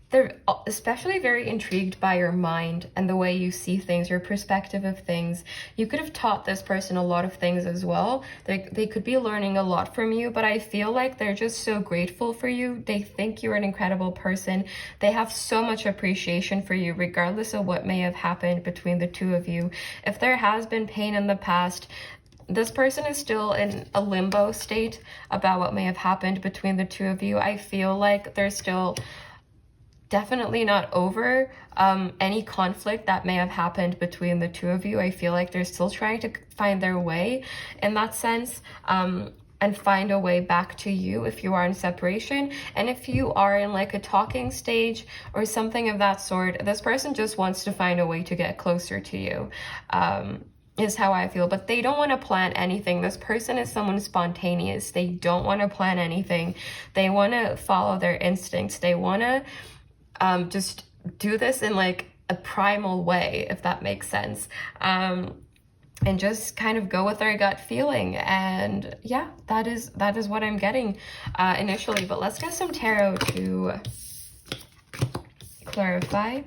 [SPEAKER 1] They're especially very intrigued by your mind and the way you see things, your perspective of things. You could have taught this person a lot of things as well. They could be learning a lot from you, but I feel like they're just so grateful for you. They think you're an incredible person. They have so much appreciation for you, regardless of what may have happened between the two of you. If there has been pain in the past, this person is still in a limbo state about what may have happened between the two of you. I feel like they're still definitely not over any conflict that may have happened between the two of you. I feel like they're still trying to find their way in that sense, and find a way back to you if you are in separation. And if you are in like a talking stage or something of that sort, this person just wants to find a way to get closer to you. Is how I feel. But they don't want to plan anything. This person is someone spontaneous. They don't want to plan anything. They want to follow their instincts. They want to just do this in like a primal way, if that makes sense. and just kind of go with our gut feeling. And yeah, that is what I'm getting initially. But let's get some tarot to clarify.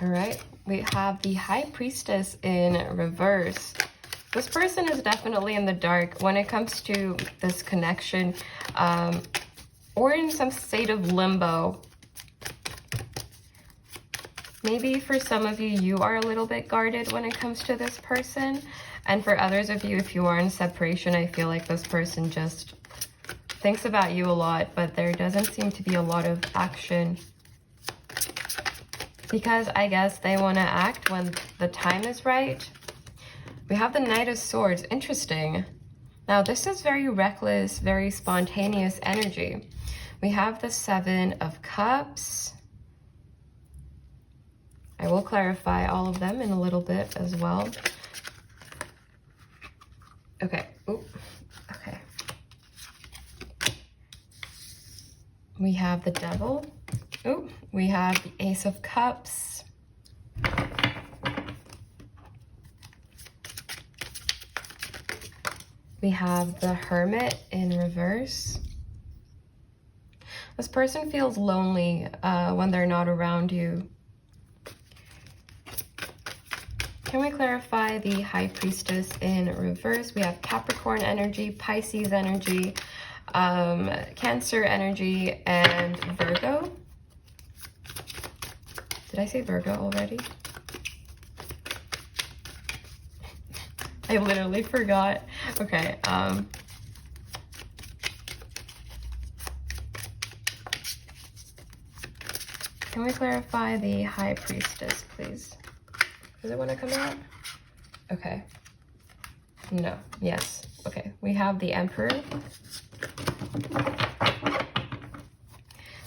[SPEAKER 1] All right, we have the High Priestess in reverse. This person is definitely in the dark when it comes to this connection, or in some state of limbo. Maybe for some of you, you are a little bit guarded when it comes to this person. And for others of you, if you are in separation, I feel like this person just thinks about you a lot, but there doesn't seem to be a lot of action. Because I guess they want to act when the time is right. We have the Knight of Swords. Interesting. Now, this is very reckless, very spontaneous energy. We have the Seven of Cups. I will clarify all of them in a little bit as well. Okay. Ooh. Okay. We have the Devil. Ooh, we have the Ace of Cups. We have the Hermit in reverse. This person feels lonely when they're not around you. Can we clarify the High Priestess in reverse? We have Capricorn energy, Pisces energy, Cancer energy, and Virgo. Did I say Virgo already? I literally forgot. Okay. Can we clarify the High Priestess, please? Does it want to come out? Okay. No. Yes. Okay. We have the Emperor.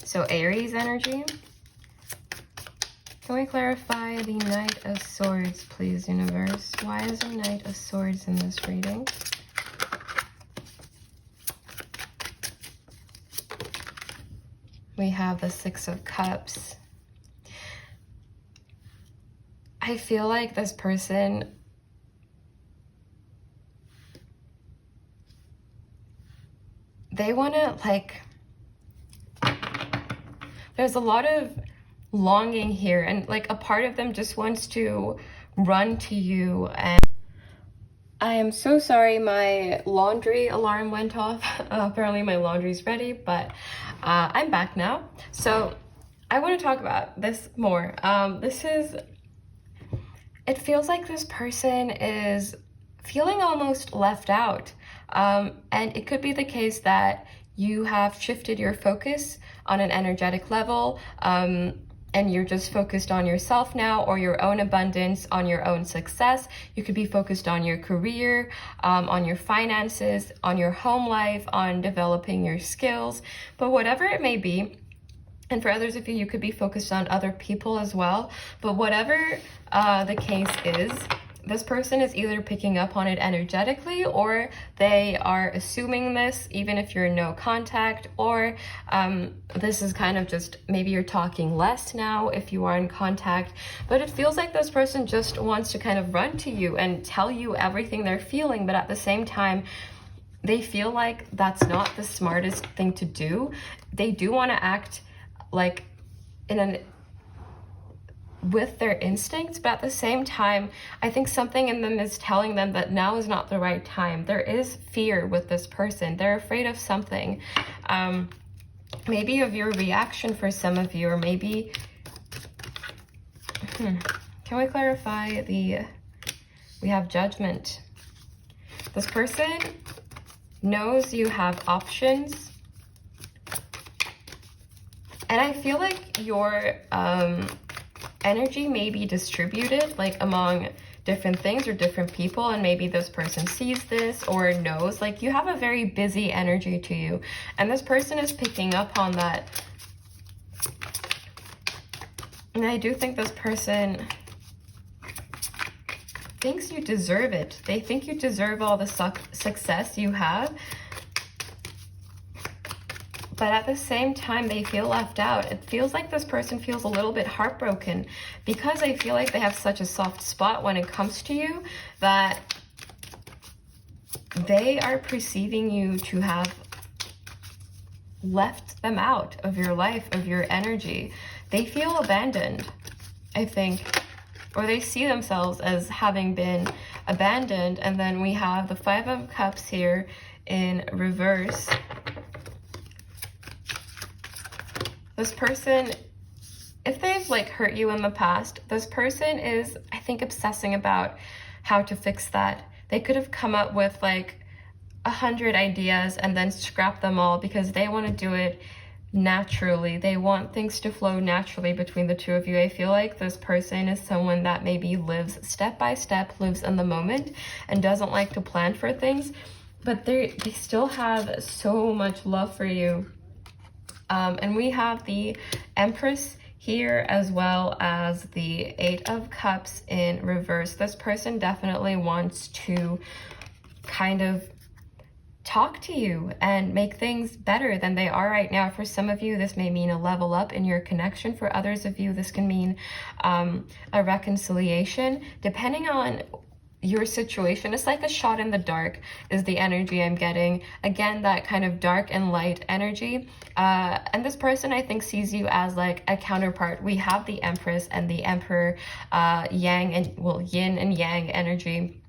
[SPEAKER 1] So Aries energy. Can we clarify the Knight of Swords, please, universe? Why is a Knight of Swords in this reading? We have the Six of Cups. I feel like this person they want to, like, there's a lot of longing here, and like a part of them just wants to run to you. And I am so sorry, my laundry alarm went off. Apparently my laundry's ready, but I'm back now. So I want to talk about this more. It feels like this person is feeling almost left out. And it could be the case that you have shifted your focus on an energetic level, and you're just focused on yourself now, or your own abundance, on your own success. You could be focused on your career, on your finances, on your home life, on developing your skills. But whatever it may be, and for others of you, you could be focused on other people as well. But whatever the case is, this person is either picking up on it energetically, or they are assuming this even if you're in no contact, or this is kind of just, maybe you're talking less now if you are in contact. But it feels like this person just wants to kind of run to you and tell you everything they're feeling, but at the same time, they feel like that's not the smartest thing to do. They do want to act like with their instincts, but at the same time, I think something in them is telling them that now is not the right time. There is fear with this person. They're afraid of something. Maybe of your reaction for some of you, or maybe... Can we clarify we have Judgment. This person knows you have options. And I feel like your energy may be distributed, like, among different things or different people, and maybe this person sees this or knows. Like, you have a very busy energy to you, and this person is picking up on that. And I do think this person thinks you deserve it. They think you deserve all the success you have. But at the same time, they feel left out. It feels like this person feels a little bit heartbroken because I feel like they have such a soft spot when it comes to you that they are perceiving you to have left them out of your life, of your energy. They feel abandoned, I think, or they see themselves as having been abandoned. And then we have the Five of Cups here in reverse. This person, if they've like hurt you in the past, this person is, I think, obsessing about how to fix that. They could have come up with like 100 ideas and then scrap them all because they want to do it naturally. They want things to flow naturally between the two of you. I feel like this person is someone that maybe lives step by step, lives in the moment, and doesn't like to plan for things, but they still have so much love for you. And we have the Empress here as well as the Eight of Cups in reverse. This person definitely wants to kind of talk to you and make things better than they are right now. For some of you, this may mean a level up in your connection. For others of you, this can mean a reconciliation. Depending on your situation, it's like a shot in the dark is the energy I'm getting. Again, that kind of dark and light energy. And this person, I think, sees you as like a counterpart. We have the Empress and the Emperor, yang and, well, yin and yang energy.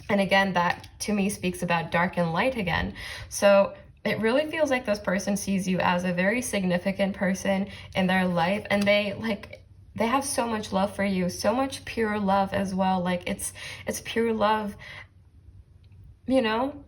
[SPEAKER 1] And again, that to me speaks about dark and light again. So it really feels like this person sees you as a very significant person in their life, and they have so much love for you, so much pure love as well. Like it's pure love, you know,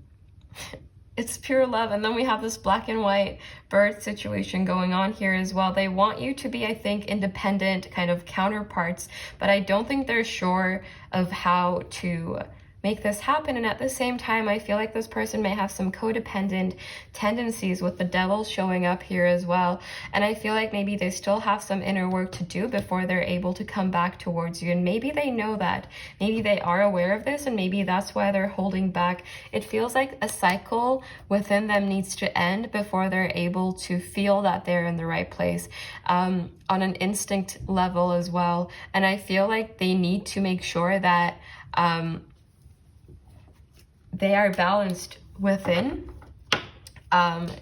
[SPEAKER 1] it's pure love. And then we have this black and white bird situation going on here as well. They want you to be, I think, independent kind of counterparts, but I don't think they're sure of how to make this happen. And at the same time, I feel like this person may have some codependent tendencies with the devil showing up here as well. And I feel like maybe they still have some inner work to do before they're able to come back towards you. And maybe they know that. Maybe they are aware of this, and maybe that's why they're holding back. It feels like a cycle within them needs to end before they're able to feel that they're in the right place, on an instinct level as well. And I feel like they need to make sure that they are balanced within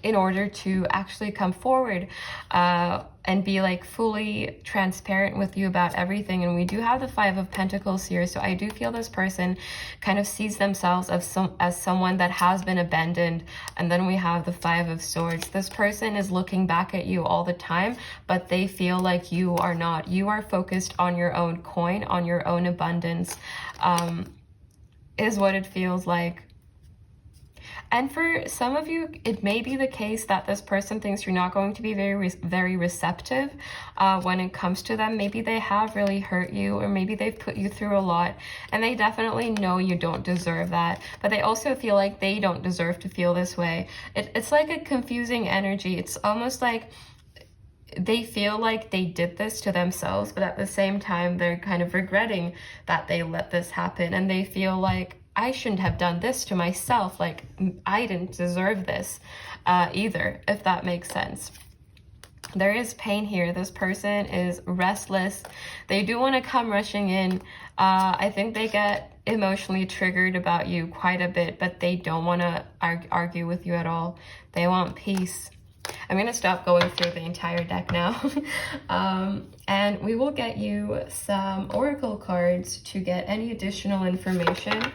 [SPEAKER 1] in order to actually come forward and be like fully transparent with you about everything. And we do have the Five of Pentacles here, so I do feel this person kind of sees themselves as someone that has been abandoned. And then we have the Five of Swords. This person is looking back at you all the time, but they feel like you are not. You are focused on your own coin, on your own abundance, is what it feels like. And for some of you, it may be the case that this person thinks you're not going to be very receptive when it comes to them. Maybe they have really hurt you, or maybe they've put you through a lot, and they definitely know you don't deserve that. But they also feel like they don't deserve to feel this way. It's like a confusing energy. It's almost like they feel like they did this to themselves, but at the same time, they're kind of regretting that they let this happen, and they feel like, I shouldn't have done this to myself. Like, I didn't deserve this either, if that makes sense. There is pain here. This person is restless. They do want to come rushing in. I think they get emotionally triggered about you quite a bit, but they don't want to argue with you at all. They want peace. I'm going to stop going through the entire deck now. And we will get you some oracle cards to get any additional information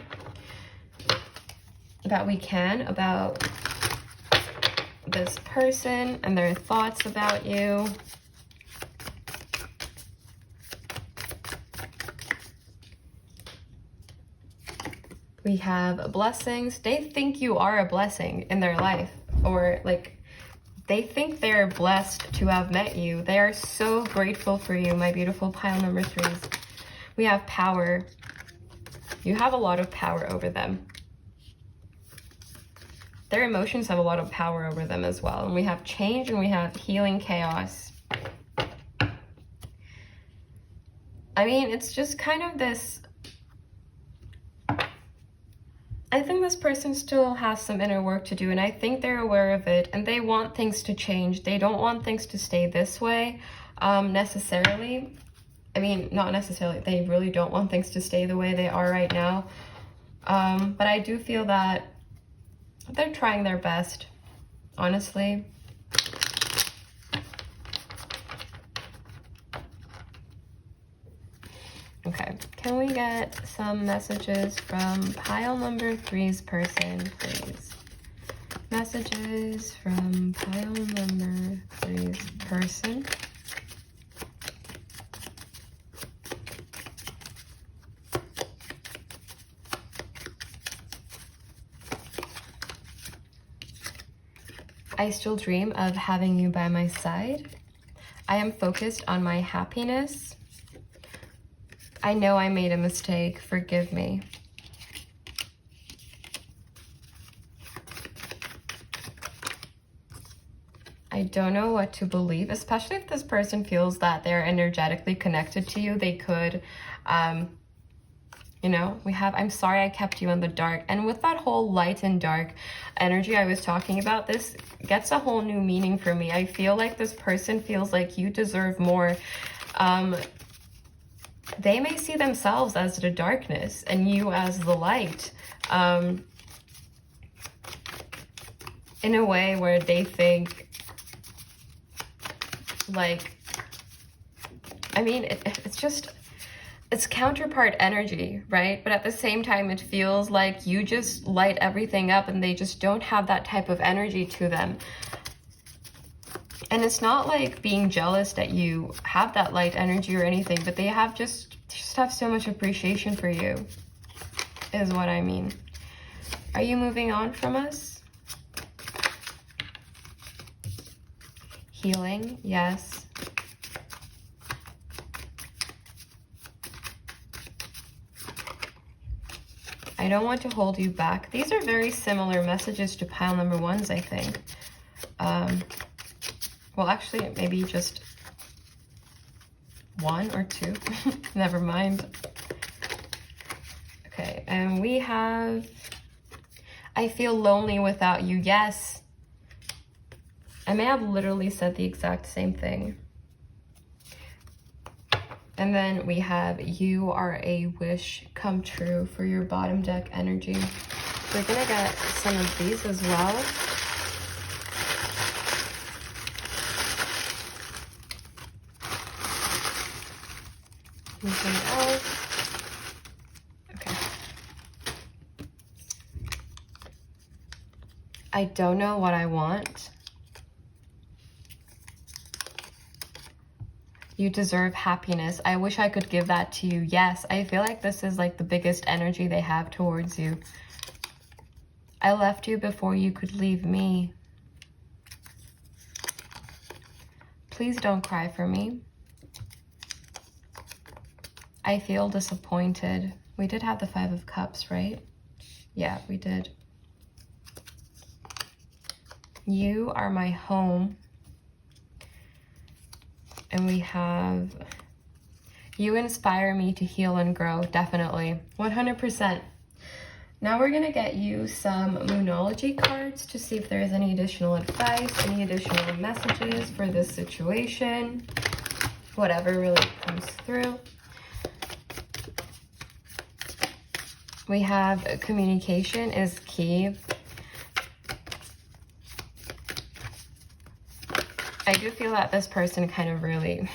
[SPEAKER 1] that we can about this person and their thoughts about you. We have blessings. They think you are a blessing in their life, or like they think they're blessed to have met you. They are so grateful for you, my beautiful pile number 3s. We have power. You have a lot of power over them. Their emotions have a lot of power over them as well. And we have change and we have healing chaos. I mean, it's just kind of this... I think this person still has some inner work to do, and I think they're aware of it, and they want things to change. They don't want things to stay this way, necessarily. I mean, not necessarily. They really don't want things to stay the way they are right now. But I do feel that they're trying their best, honestly. Okay, can we get some messages from pile number 3's person, please? Messages from pile number 3's person. I still dream of having you by my side. I am focused on my happiness. I know I made a mistake. Forgive me. I don't know what to believe, especially if this person feels that they're energetically connected to you. They could, you know, we have, I'm sorry I kept you in the dark. And with that whole light and dark energy I was talking about, this gets a whole new meaning for me. I feel like this person feels like you deserve more. They may see themselves as the darkness and you as the light, in a way where they think, like, I mean, it's just, it's counterpart energy, right? But at the same time, it feels like you just light everything up and they just don't have that type of energy to them. And it's not like being jealous that you have that light energy or anything, but they have just have so much appreciation for you, is what I mean. Are you moving on from us? Healing, yes. I don't want to hold you back. These are very similar messages to pile number 1's, I think. Well, actually, maybe just 1 or 2. Never mind. Okay, and we have, I feel lonely without you. Yes. I may have literally said the exact same thing. And then we have, you are a wish come true for your bottom deck energy. We're gonna get some of these as well. Anything else? Okay. I don't know what I want. You deserve happiness. I wish I could give that to you. Yes, I feel like this is like the biggest energy they have towards you. I left you before you could leave me. Please don't cry for me. I feel disappointed. We did have the 5 of Cups, right? Yeah, we did. You are my home. And we have, you inspire me to heal and grow. Definitely. 100%. Now we're going to get you some Moonology cards to see if there's any additional advice, any additional messages for this situation. Whatever really comes through. We have communication is key. I do feel that this person kind of really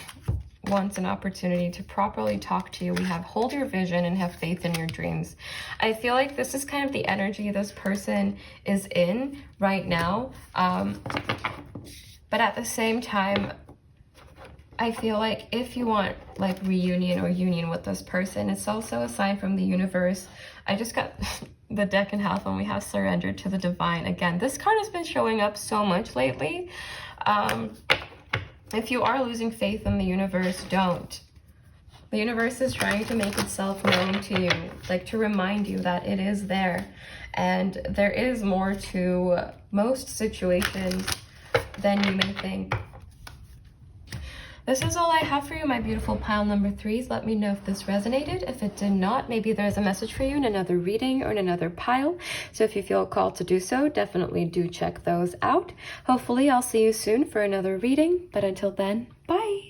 [SPEAKER 1] wants an opportunity to properly talk to you. We have hold your vision and have faith in your dreams. I feel like this is kind of the energy this person is in right now. But at the same time, I feel like if you want like reunion or union with this person, it's also a sign from the universe. I just got the deck in half and we have surrendered to the divine. Again, this card has been showing up so much lately. If you are losing faith in the universe, don't. The universe is trying to make itself known to you, like to remind you that it is there. And there is more to most situations than you may think. This is all I have for you, my beautiful pile number 3s. Let me know if this resonated. If it did not, maybe there's a message for you in another reading or in another pile. So if you feel called to do so, definitely do check those out. Hopefully I'll see you soon for another reading. But until then, bye.